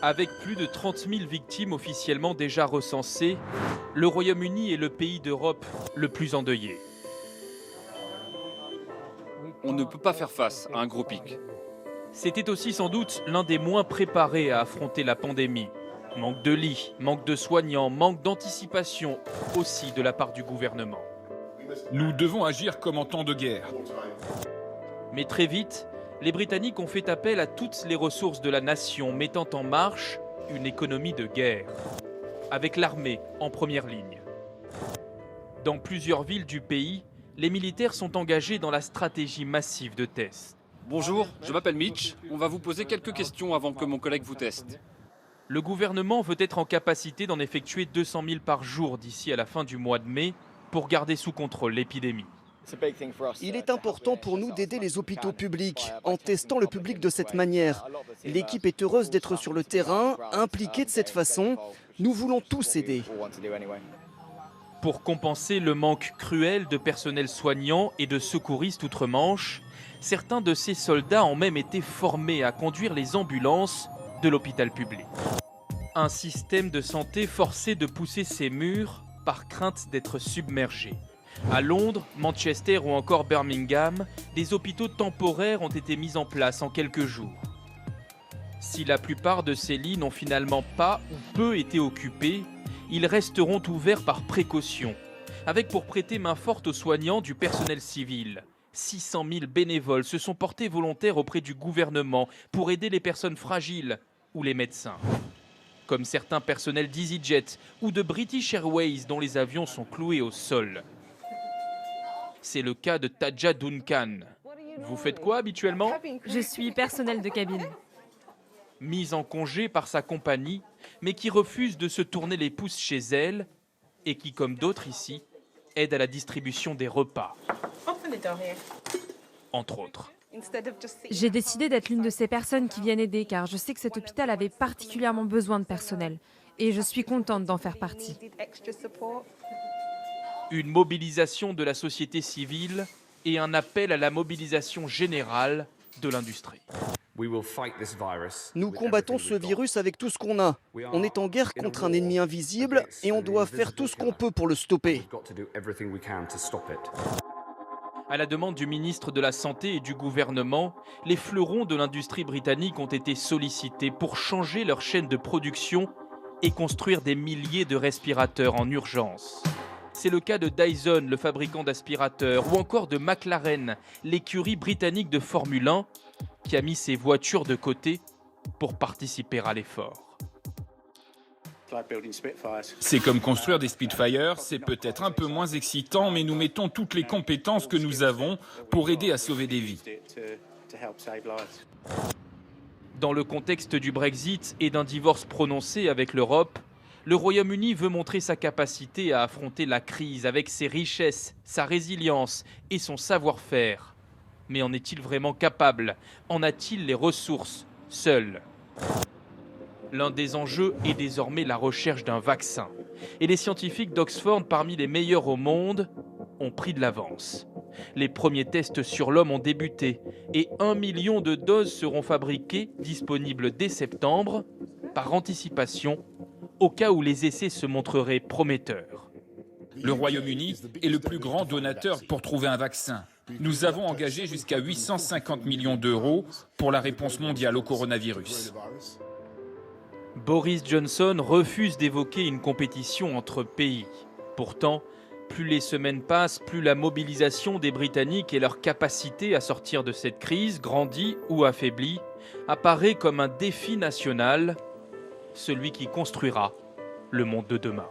Avec plus de 30 000 victimes officiellement déjà recensées, le Royaume-Uni est le pays d'Europe le plus endeuillé. On ne peut pas faire face à un gros pic. C'était aussi sans doute l'un des moins préparés à affronter la pandémie. Manque de lits, manque de soignants, manque d'anticipation aussi de la part du gouvernement. Nous devons agir comme en temps de guerre. Mais très vite, les Britanniques ont fait appel à toutes les ressources de la nation, mettant en marche une économie de guerre, avec l'armée en première ligne. Dans plusieurs villes du pays, les militaires sont engagés dans la stratégie massive de tests. Bonjour, je m'appelle Mitch. On va vous poser quelques questions avant que mon collègue vous teste. Le gouvernement veut être en capacité d'en effectuer 200 000 par jour d'ici à la fin du mois de mai pour garder sous contrôle l'épidémie. Il est important pour nous d'aider les hôpitaux publics en testant le public de cette manière. L'équipe est heureuse d'être sur le terrain, impliquée de cette façon. Nous voulons tous aider. Pour compenser le manque cruel de personnel soignant et de secouristes outre-Manche, certains de ces soldats ont même été formés à conduire les ambulances de l'hôpital public. Un système de santé forcé de pousser ses murs par crainte d'être submergé. À Londres, Manchester ou encore Birmingham, des hôpitaux temporaires ont été mis en place en quelques jours. Si la plupart de ces lits n'ont finalement pas ou peu été occupés, ils resteront ouverts par précaution, avec pour prêter main forte aux soignants du personnel civil. 600 000 bénévoles se sont portés volontaires auprès du gouvernement pour aider les personnes fragiles ou les médecins. Comme certains personnels d'EasyJet ou de British Airways dont les avions sont cloués au sol. C'est le cas de Tadja Duncan. Vous faites quoi habituellement? Je suis personnel de cabine. Mise en congé par sa compagnie, mais qui refuse de se tourner les pouces chez elle et qui, comme d'autres ici, aide à la distribution des repas. Entre autres. J'ai décidé d'être l'une de ces personnes qui viennent aider car je sais que cet hôpital avait particulièrement besoin de personnel. Et je suis contente d'en faire partie. Une mobilisation de la société civile et un appel à la mobilisation générale de l'industrie. Nous combattons ce virus avec tout ce qu'on a. On est en guerre contre un ennemi invisible et on doit faire tout ce qu'on peut pour le stopper. À la demande du ministre de la Santé et du gouvernement, les fleurons de l'industrie britannique ont été sollicités pour changer leur chaîne de production et construire des milliers de respirateurs en urgence. C'est le cas de Dyson, le fabricant d'aspirateurs, ou encore de McLaren, l'écurie britannique de Formule 1, qui a mis ses voitures de côté pour participer à l'effort. C'est comme construire des Spitfire, c'est peut-être un peu moins excitant, mais nous mettons toutes les compétences que nous avons pour aider à sauver des vies. Dans le contexte du Brexit et d'un divorce prononcé avec l'Europe, le Royaume-Uni veut montrer sa capacité à affronter la crise avec ses richesses, sa résilience et son savoir-faire. Mais en est-il vraiment capable? En a-t-il les ressources seul? L'un des enjeux est désormais la recherche d'un vaccin. Et les scientifiques d'Oxford, parmi les meilleurs au monde, ont pris de l'avance. Les premiers tests sur l'homme ont débuté et 1 million de doses seront fabriquées, disponibles dès septembre, par anticipation, au cas où les essais se montreraient prometteurs. Le Royaume-Uni est le plus grand donateur pour trouver un vaccin. Nous avons engagé jusqu'à 850 millions d'euros pour la réponse mondiale au coronavirus. Boris Johnson refuse d'évoquer une compétition entre pays. Pourtant, plus les semaines passent, plus la mobilisation des Britanniques et leur capacité à sortir de cette crise, grandie ou affaiblie, apparaît comme un défi national, celui qui construira le monde de demain.